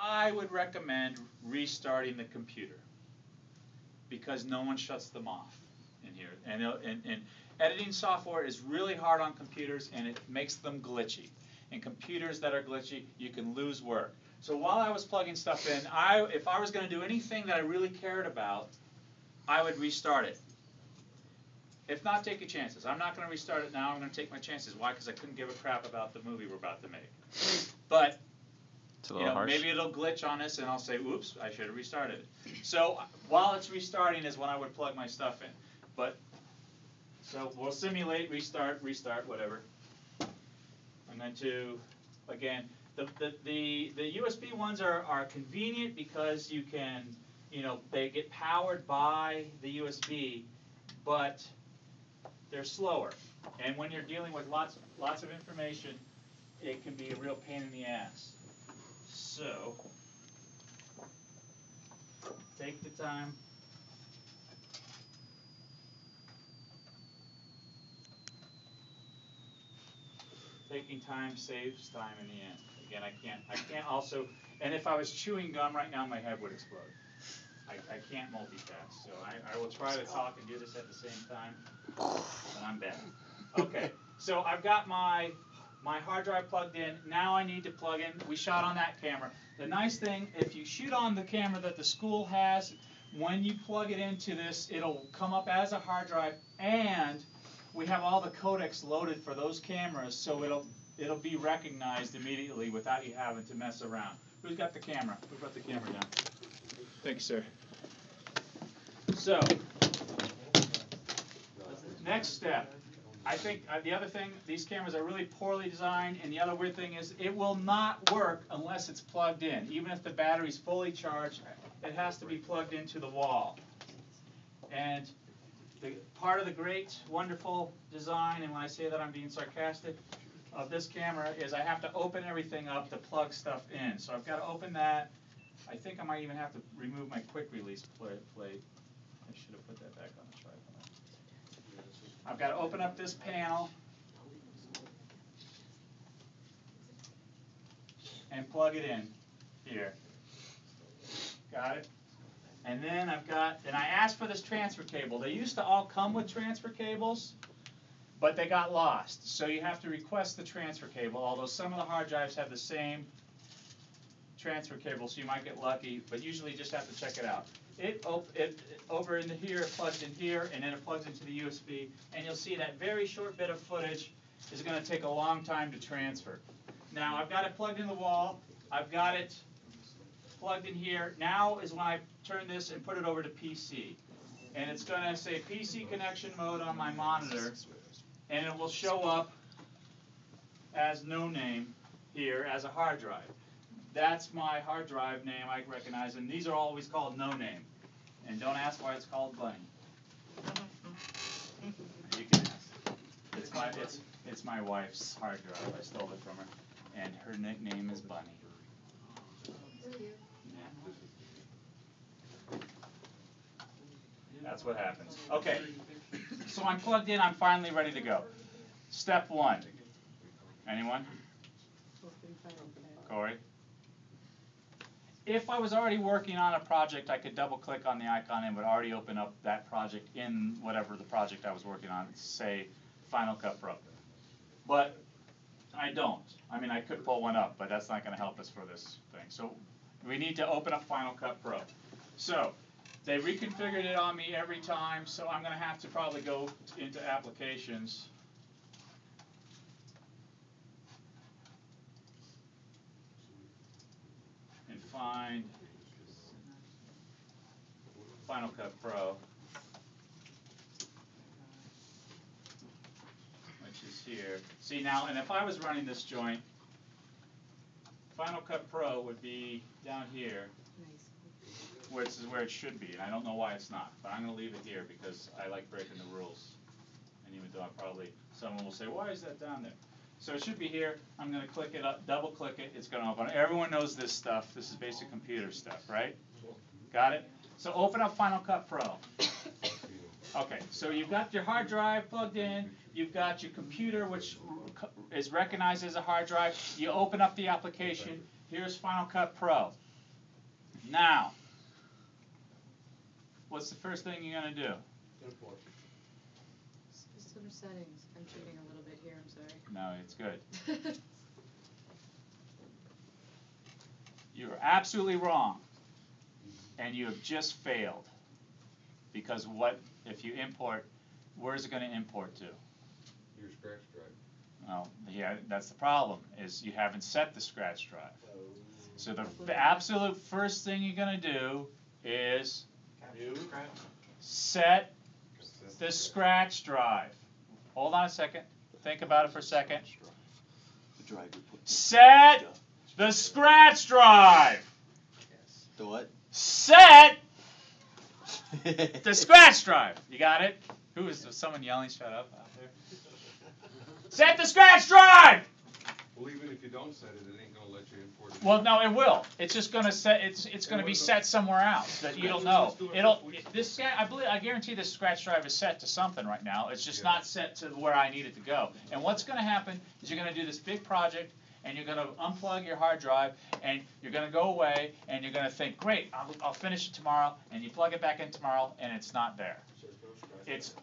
I would recommend restarting the computer because no one shuts them off in here. And editing software is really hard on computers, and it makes them glitchy. And computers that are glitchy, you can lose work. So while I was plugging stuff in, if I was going to do anything that I really cared about, I would restart it. If not, take your chances. I'm not going to restart it now. I'm going to take my chances. Why? Because I couldn't give a crap about the movie we're about to make. But maybe it'll glitch on us, and I'll say, "Oops, I should have restarted it." So while it's restarting is when I would plug my stuff in. So we'll simulate, restart, whatever. I'm going to, again, the USB ones are convenient because you can, they get powered by the USB, but they're slower. And when you're dealing with lots of information, it can be a real pain in the ass. So take the time. Taking time saves time in the end. Again, I can't also, and if I was chewing gum right now, my head would explode. I can't multitask, so I will try to talk and do this at the same time, but I'm bad. Okay, so I've got my hard drive plugged in. Now I need to plug in. We shot on that camera. The nice thing, if you shoot on the camera that the school has, when you plug it into this, it'll come up as a hard drive, and we have all the codecs loaded for those cameras, so it'll be recognized immediately without you having to mess around. Who's got the camera? Who brought the camera down? Thank you, sir. So, next step. I think the other thing, these cameras are really poorly designed, and the other weird thing is it will not work unless it's plugged in. Even if the battery's fully charged, it has to be plugged into the wall. And part of the great, wonderful design, and when I say that I'm being sarcastic, of this camera is I have to open everything up to plug stuff in. So I've got to open that. I think I might even have to remove my quick release plate. I should have put that back on the tripod. I've got to open up this panel and plug it in here. Got it? And then I asked for this transfer cable. They used to all come with transfer cables, but they got lost. So you have to request the transfer cable, although some of the hard drives have the same transfer cable, so you might get lucky, but usually you just have to check it out. It over into here, it plugs in here, and then it plugs into the USB, and you'll see that very short bit of footage is going to take a long time to transfer. Now I've got it plugged in the wall. I've got it plugged in here. Now is when I turn this and put it over to PC. And it's going to say PC connection mode on my monitor, and it will show up as no name here as a hard drive. That's my hard drive name I recognize, and these are always called no name. And don't ask why it's called Bunny. You can ask. It's my wife's hard drive. I stole it from her, and her nickname is Bunny. That's what happens. Okay, so I'm plugged in. I'm finally ready to go. Step one. Anyone? Corey? If I was already working on a project, I could double-click on the icon and would already open up that project in whatever the project I was working on, say Final Cut Pro. But I don't. I mean, I could pull one up, but that's not going to help us for this thing. So we need to open up Final Cut Pro. So they reconfigured it on me every time, so I'm going to have to probably go into Applications. And find Final Cut Pro, which is here. See now, and if I was running this joint, Final Cut Pro would be down here, which is where it should be, and I don't know why it's not, but I'm going to leave it here because I like breaking the rules. And even though someone will say, why is that down there? So it should be here. I'm going to click it up, double click it. It's going to open. Everyone knows this stuff. This is basic computer stuff, right? Got it? So open up Final Cut Pro. Okay, so you've got your hard drive plugged in. You've got your computer, which is recognized as a hard drive. You open up the application. Here's Final Cut Pro. Now, what's the first thing you're going to do? Import. System settings. I'm cheating a little bit here, I'm sorry. No, it's good. You're absolutely wrong. And you have just failed. Because what, if you import, where is it going to import to? Your scratch drive. Well, yeah, that's the problem, is you haven't set the scratch drive. Oh. So the absolute first thing you're going to do is set the scratch drive. Hold on a second. Think about it for a second. Set the scratch drive. The what? Set the scratch drive. You got it? Who is someone yelling? Shut up out there. Set the scratch drive. Well, even if you don't set it, it ain't gonna let you import it. Well, no, it will. It's just gonna set. It's gonna be set somewhere else that you don't know. I guarantee this scratch drive is set to something right now. It's just not set to where I need it to go. And what's gonna happen is you're gonna do this big project, and you're gonna unplug your hard drive, and you're gonna go away, and you're gonna think, great, I'll finish it tomorrow, and you plug it back in tomorrow, and it's not there. It's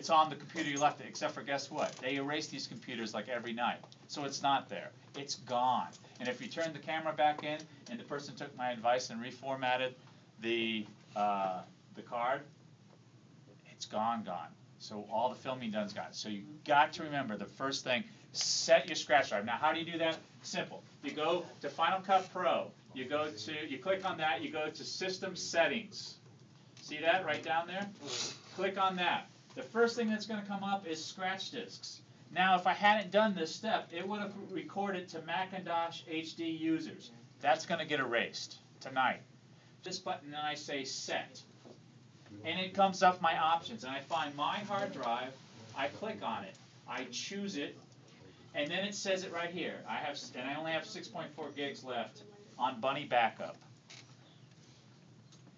on the computer you left it, except for guess what? They erase these computers like every night. So it's not there. It's gone. And if you turn the camera back in and the person took my advice and reformatted the card, it's gone. So all the filming done's gone. So you got to remember the first thing, set your scratch drive. Now how do you do that? Simple. You go to Final Cut Pro. You click on that, you go to System Settings. See that right down there? Click on that. The first thing that's going to come up is scratch disks. Now, if I hadn't done this step, it would have recorded to Macintosh HD users. That's going to get erased tonight. This button, and I say Set. And it comes up my options, and I find my hard drive. I click on it. I choose it, and then it says it right here. I only have 6.4 gigs left on Bunny Backup.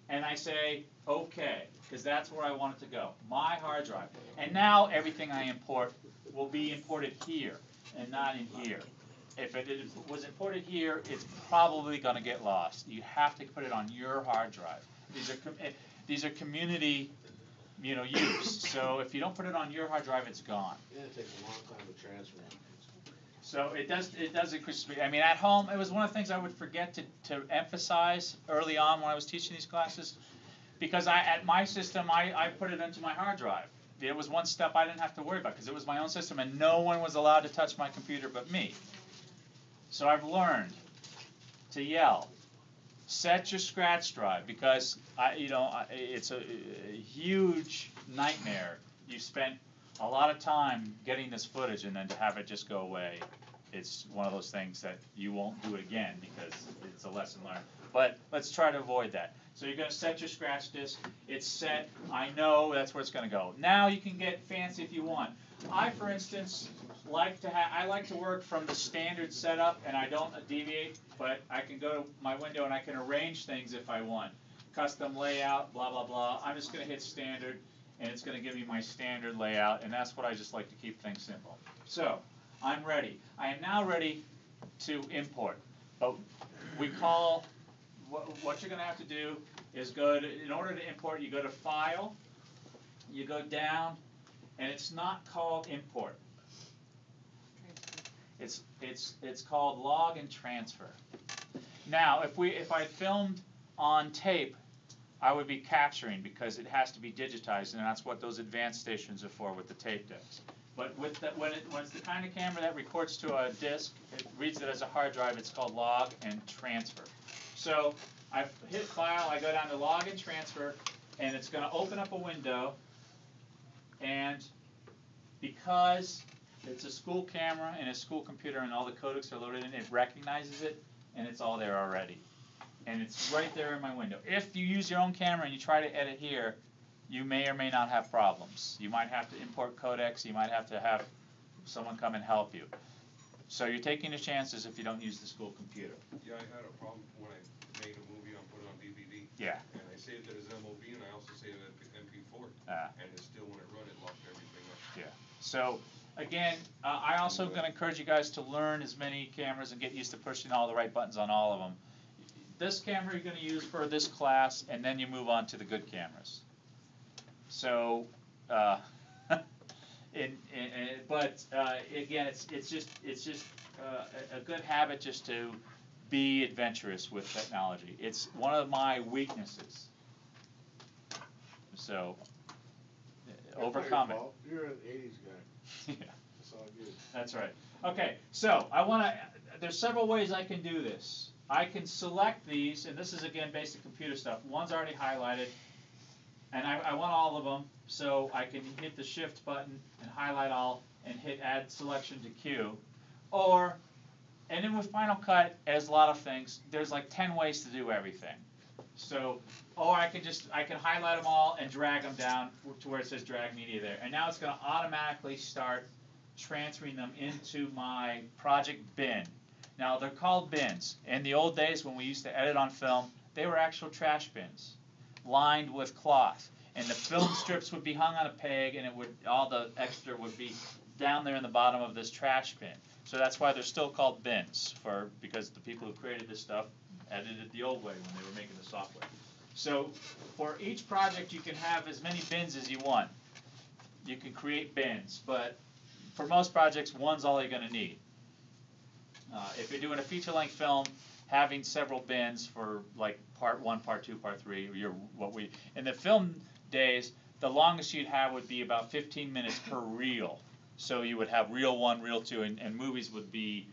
And I say, OK, because that's where I want it to go, my hard drive. And now everything I import will be imported here and not in here. If it was imported here, it's probably going to get lost. You have to put it on your hard drive. These are community, use. So if you don't put it on your hard drive, it's gone. Yeah, it takes a long time to transfer. So it does increase speed. I mean, at home, it was one of the things I would forget to emphasize early on when I was teaching these classes, because at my system, I put it into my hard drive. It was one step I didn't have to worry about because it was my own system, and no one was allowed to touch my computer but me. So I've learned to yell, set your scratch drive, because it's a huge nightmare. You spent a lot of time getting this footage, and then to have it just go away, it's one of those things that you won't do it again because it's a lesson learned. But let's try to avoid that. So you're going to set your scratch disk. It's set. I know that's where it's going to go. Now you can get fancy if you want. I, for instance, like to work from the standard setup, and I don't deviate, but I can go to my window and I can arrange things if I want. Custom layout, blah, blah, blah. I'm just going to hit standard, and it's going to give me my standard layout, and that's what I just like to keep things simple. So I'm ready. I am now ready to import. But what you're going to have to do is in order to import, you go to File, you go down, and it's not called Import. It's called Log and Transfer. Now, if I filmed on tape, I would be capturing because it has to be digitized, and that's what those advanced stations are for with the tape decks. But when it's the kind of camera that records to a disk, it reads it as a hard drive, it's called Log and Transfer. So I hit File, I go down to Log and Transfer, and it's going to open up a window, and because it's a school camera and a school computer and all the codecs are loaded in, it recognizes it, and it's all there already. And it's right there in my window. If you use your own camera and you try to edit here, you may or may not have problems. You might have to import codecs. You might have to have someone come and help you. So you're taking the chances if you don't use the school computer. Yeah, I had a problem when I made a movie and put it on DVD. Yeah. And I saved it as MOV, and I also saved it as MP4. And it still, when it run, it locked everything up. Yeah. So again, I also going to encourage you guys to learn as many cameras and get used to pushing all the right buttons on all of them. this camera you're going to use for this class, and then you move on to the good cameras. So, again, it's just a good habit just to be adventurous with technology. It's one of my weaknesses. So, overcome it. You're an 80s guy. Yeah. That's all good. That's right. Okay, so there's several ways I can do this. I can select these, and this is again basic computer stuff. One's already highlighted, and I want all of them, so I can hit the shift button and highlight all and hit add selection to queue. And then with Final Cut, as a lot of things, there's like 10 ways to do everything. So, I can highlight them all and drag them down to where it says drag media there. And now it's going to automatically start transferring them into my project bin. Now they're called bins. In the old days when we used to edit on film, they were actual trash bins, lined with cloth. And the film strips would be hung on a peg, and all the extra would be down there in the bottom of this trash bin. So that's why they're still called bins, because the people who created this stuff edited the old way when they were making the software. So for each project you can have as many bins as you want. You can create bins, but for most projects, one's all you're going to need. If you're doing a feature-length film, having several bins for like part 1, part 2, part 3, in the film days, the longest you'd have would be about 15 minutes per reel. So you would have reel 1, reel 2, and movies would be,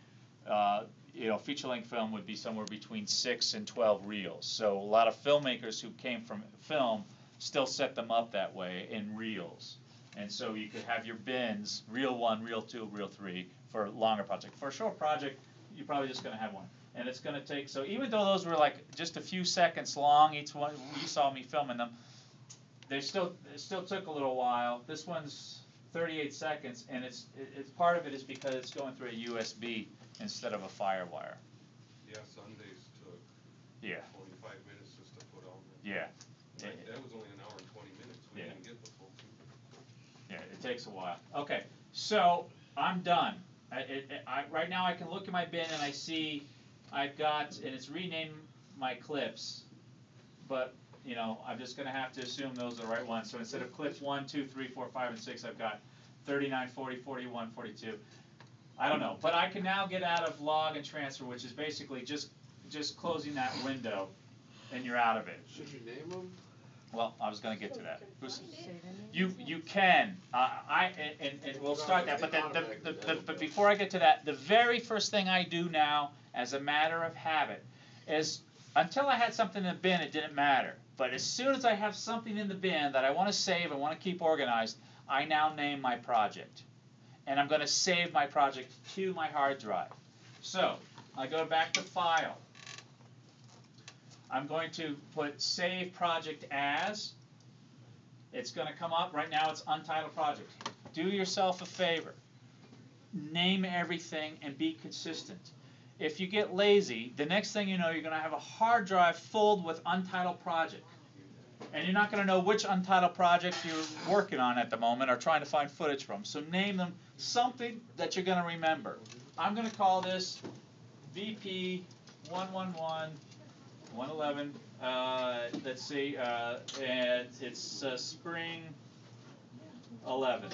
feature-length film would be somewhere between 6 and 12 reels. So a lot of filmmakers who came from film still set them up that way in reels. And so you could have your bins, reel 1, reel 2, reel 3, for a longer project. For a short project, you're probably just going to have one. And it's going to take, so even though those were like just a few seconds long, each one, you saw me filming them, it still took a little while. This one's 38 seconds, and it's part of it is because it's going through a USB instead of a FireWire. Yeah, Sundays took 25 minutes just to put on there. Yeah. That was only an hour and 20 minutes. We didn't get the full 2. Yeah, it takes a while. Okay, so I'm done. Right now I can look at my bin and I see I've got, and it's renamed my clips, but I'm just going to have to assume those are the right ones. So instead of clips 1, 2, 3, 4, 5, and 6, I've got 39, 40, 41, 42. I don't know, but I can now get out of log and transfer, which is basically just closing that window, and you're out of it. Should you name them? Well, I was going to get to that. You can. And we'll start that. But before I get to that, the very first thing I do now, as a matter of habit, is until I had something in the bin, it didn't matter. But as soon as I have something in the bin that I want to save and want to keep organized, I now name my project. And I'm going to save my project to my hard drive. So I go back to File. I'm going to put Save Project As. It's going to come up. Right now it's Untitled Project. Do yourself a favor. Name everything and be consistent. If you get lazy, the next thing you know, you're going to have a hard drive filled with untitled project. And you're not going to know which untitled project you're working on at the moment or trying to find footage from. So name them something that you're going to remember. I'm going to call this VP 111 111. Let's see, and it's spring 11.